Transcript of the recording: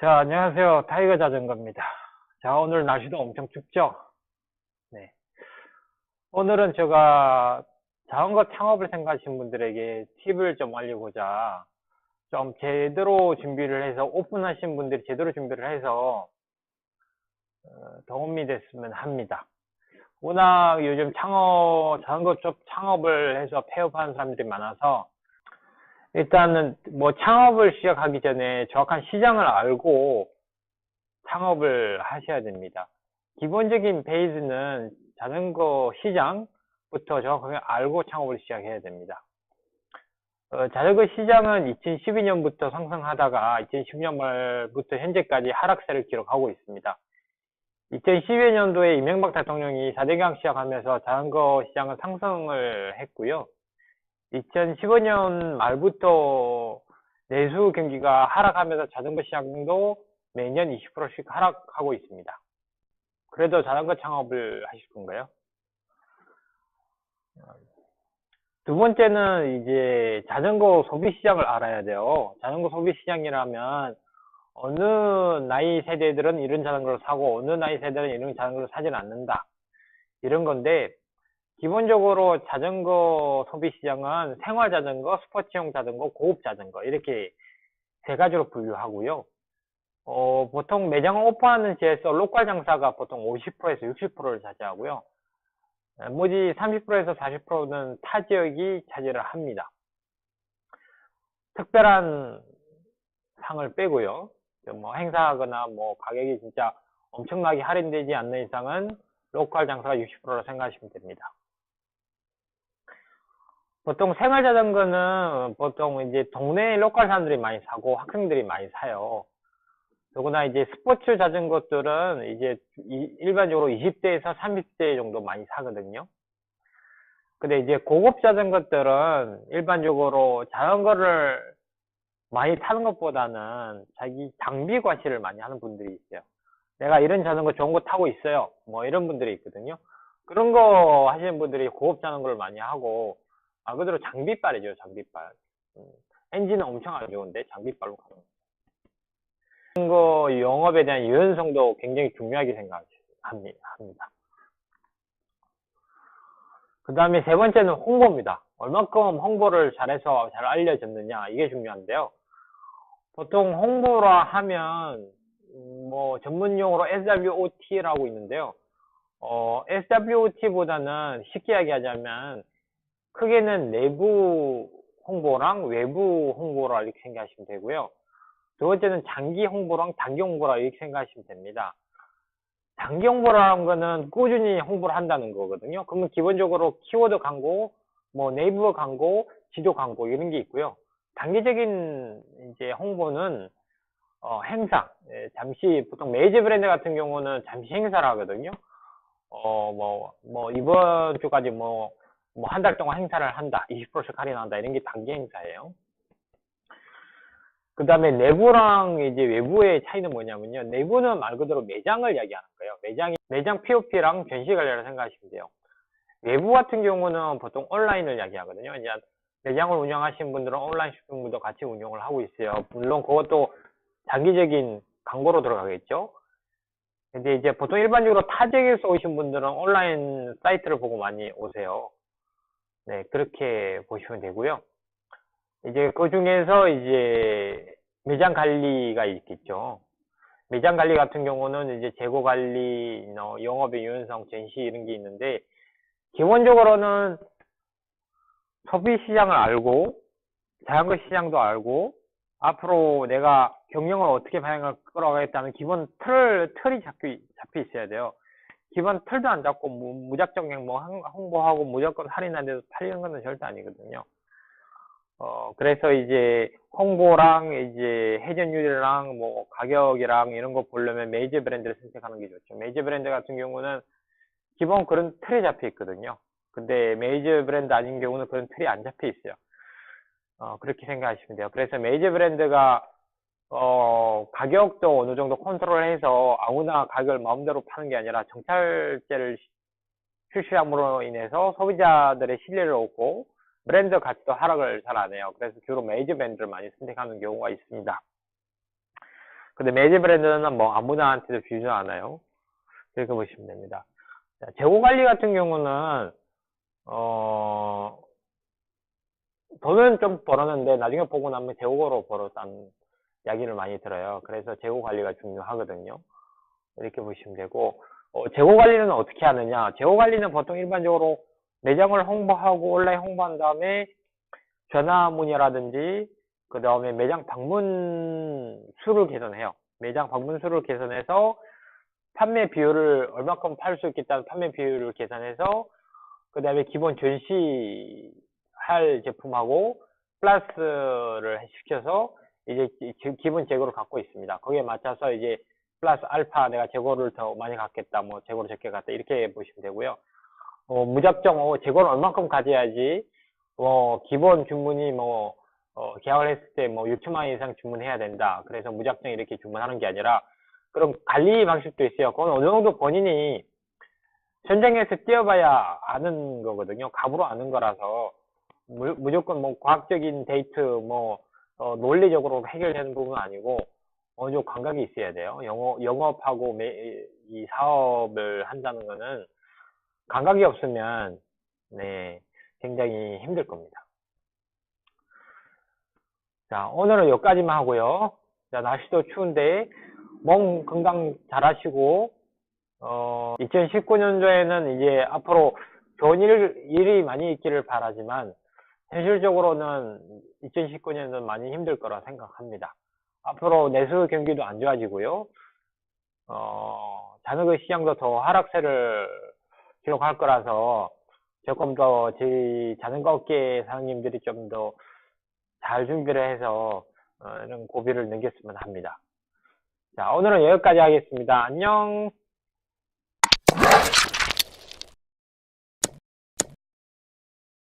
자, 안녕하세요. 타이거 자전거입니다. 자, 오늘 날씨도 엄청 춥죠? 네. 오늘은 제가 자전거 창업을 생각하시는 분들에게 팁을 좀 알리고자 좀 제대로 준비를 해서 오픈하신 분들이 제대로 준비를 해서 도움이 됐으면 합니다. 워낙 요즘 자전거 쪽 창업을 해서 폐업하는 사람들이 많아서 일단은 뭐 창업을 시작하기 전에 정확한 시장을 알고 창업을 하셔야 됩니다. 기본적인 베이스는 자전거 시장부터 정확하게 알고 창업을 시작해야 됩니다. 자전거 시장은 2012년부터 상승하다가 2010년 말부터 현재까지 하락세를 기록하고 있습니다. 2012년도에 이명박 대통령이 4대 개항 시작하면서 자전거 시장은 상승을 했고요. 2015년 말부터 내수 경기가 하락하면서 자전거 시장도 매년 20%씩 하락하고 있습니다. 그래도 자전거 창업을 하실 건가요? 두 번째는 이제 자전거 소비 시장을 알아야 돼요. 자전거 소비 시장이라면 어느 나이 세대들은 이런 자전거를 사고 어느 나이 세대는 이런 자전거를 사지는 않는다. 이런 건데 기본적으로 자전거 소비 시장은 생활 자전거, 스포츠용 자전거, 고급 자전거 이렇게 세 가지로 분류하고요. 보통 매장을 오픈하는 지에서 로컬 장사가 보통 50%에서 60%를 차지하고요. 나머지 30%에서 40%는 타 지역이 차지를 합니다. 특별한 상을 빼고요. 뭐 행사하거나 뭐 가격이 진짜 엄청나게 할인되지 않는 이상은 로컬 장사가 60%라 생각하시면 됩니다. 보통 생활 자전거는 보통 이제 동네 로컬 사람들이 많이 사고 학생들이 많이 사요. 더구나 이제 스포츠 자전거들은 이제 일반적으로 20대에서 30대 정도 많이 사거든요. 근데 이제 고급 자전거들은 일반적으로 자전거를 많이 타는 것보다는 자기 장비 과시를 많이 하는 분들이 있어요. 내가 이런 자전거 좋은 거 타고 있어요. 뭐 이런 분들이 있거든요. 그런 거 하시는 분들이 고급 자전거를 많이 하고 말 그대로 장비빨이죠, 장비빨. 엔진은 엄청 안 좋은데 장비빨로 가는 거. 자전거 영업에 대한 유연성도 굉장히 중요하게 생각합니다. 그 다음에 세 번째는 홍보입니다. 얼만큼 홍보를 잘해서 잘 알려졌느냐 이게 중요한데요. 보통 홍보라 하면 뭐 전문용어로 SWOT라고 있는데요. SWOT보다는 쉽게 이야기하자면 크게는 내부 홍보랑 외부 홍보라 이렇게 생각하시면 되고요. 두 번째는 장기 홍보랑 단기 홍보라 이렇게 생각하시면 됩니다. 장기 홍보라는 거는 꾸준히 홍보를 한다는 거거든요. 그러면 기본적으로 키워드 광고, 뭐 네이버 광고, 지도 광고 이런 게 있고요. 단기적인 이제 홍보는 행사, 잠시 보통 메이저 브랜드 같은 경우는 잠시 행사를 하거든요. 이번 주까지 한 달 동안 행사를 한다, 20%씩 할인한다 이런 게 단기 행사예요. 그 다음에 내부랑 이제 외부의 차이는 뭐냐면요. 내부는 말 그대로 매장을 이야기하는 거예요. 매장 POP랑 전시 관리를 생각하시면 돼요. 외부 같은 경우는 보통 온라인을 이야기하거든요. 이제 매장을 운영하시는 분들은 온라인 쇼핑몰도 같이 운영을 하고 있어요. 물론 그것도 장기적인 광고로 들어가겠죠. 근데 이제 보통 일반적으로 타 지역에서 오신 분들은 온라인 사이트를 보고 많이 오세요. 네, 그렇게 보시면 되고요. 이제 그 중에서 이제 매장 관리가 있겠죠. 매장 관리 같은 경우는 이제 재고 관리, 영업의 유연성, 전시 이런 게 있는데 기본적으로는 소비 시장을 알고 자전거 시장도 알고 앞으로 내가 경영을 어떻게 방향을 끌어가겠다는 기본 틀이 잡혀 있어야 돼요. 기본 틀도 안 잡고 무작정 그냥 홍보하고 무조건 할인한 데서 팔리는 건 절대 아니거든요. 그래서 이제 홍보랑 이제 회전율이랑 뭐 가격이랑 이런 거 보려면 메이저 브랜드를 선택하는 게 좋죠. 메이저 브랜드 같은 경우는 기본 그런 틀이 잡혀 있거든요. 근데 메이저 브랜드 아닌 경우는 그런 틀이 안 잡혀 있어요. 그렇게 생각하시면 돼요. 그래서 메이저 브랜드가 가격도 어느 정도 컨트롤해서 아무나 가격을 마음대로 파는 게 아니라 정찰제를 출시함으로 인해서 소비자들의 신뢰를 얻고 브랜드 가치도 하락을 잘 안 해요. 그래서 주로 메이저 브랜드를 많이 선택하는 경우가 있습니다. 근데 매제 브랜드는 뭐 아무나한테도 주지 않아요. 그렇게 보시면 됩니다. 자, 재고 관리 같은 경우는 돈은 좀 벌었는데 나중에 보고 나면 재고로 벌었다는 이야기를 많이 들어요. 그래서 재고 관리가 중요하거든요. 이렇게 보시면 되고, 재고 관리는 어떻게 하느냐? 재고 관리는 보통 일반적으로 매장을 홍보하고 온라인 홍보한 다음에 전화 문의라든지 그 다음에 매장 방문 수를 개선해요. 매장 방문 수를 개선해서 판매 비율을 얼마큼 팔 수 있겠다는 판매 비율을 계산해서 그 다음에 기본 전시할 제품하고 플러스를 시켜서 이제 기본 재고를 갖고 있습니다. 거기에 맞춰서 이제 플러스 알파 내가 재고를 더 많이 갖겠다, 뭐 재고를 적게 갖다 이렇게 보시면 되고요. 무작정 재고를 얼만큼 가져야지 기본 주문이 계약을 했을 때 6천만 원 이상 주문해야 된다. 그래서 무작정 이렇게 주문하는 게 아니라 그럼 관리 방식도 있어요. 그건 어느 정도 본인이 현장에서 뛰어봐야 아는 거거든요. 갑으로 아는 거라서 무조건 과학적인 데이트 논리적으로 해결되는 부분은 아니고 어느 정도 감각이 있어야 돼요. 영업하고 이 사업을 한다는 거는 감각이 없으면 네, 굉장히 힘들 겁니다. 자, 오늘은 여기까지만 하고요. 자, 날씨도 추운데 몸 건강 잘 하시고 2019년도에는 이제 앞으로 좋은 일이 많이 있기를 바라지만 현실적으로는 2019년은 많이 힘들 거라 생각합니다. 앞으로 내수 경기도 안 좋아지고요. 자전거 시장도 더 하락세를 기록할 거라서 조금 더 저희 자전거 업계 사장님들이 좀 더 잘 준비를 해서 이런 고비를 넘겼으면 합니다. 자, 오늘은 여기까지 하겠습니다. 안녕.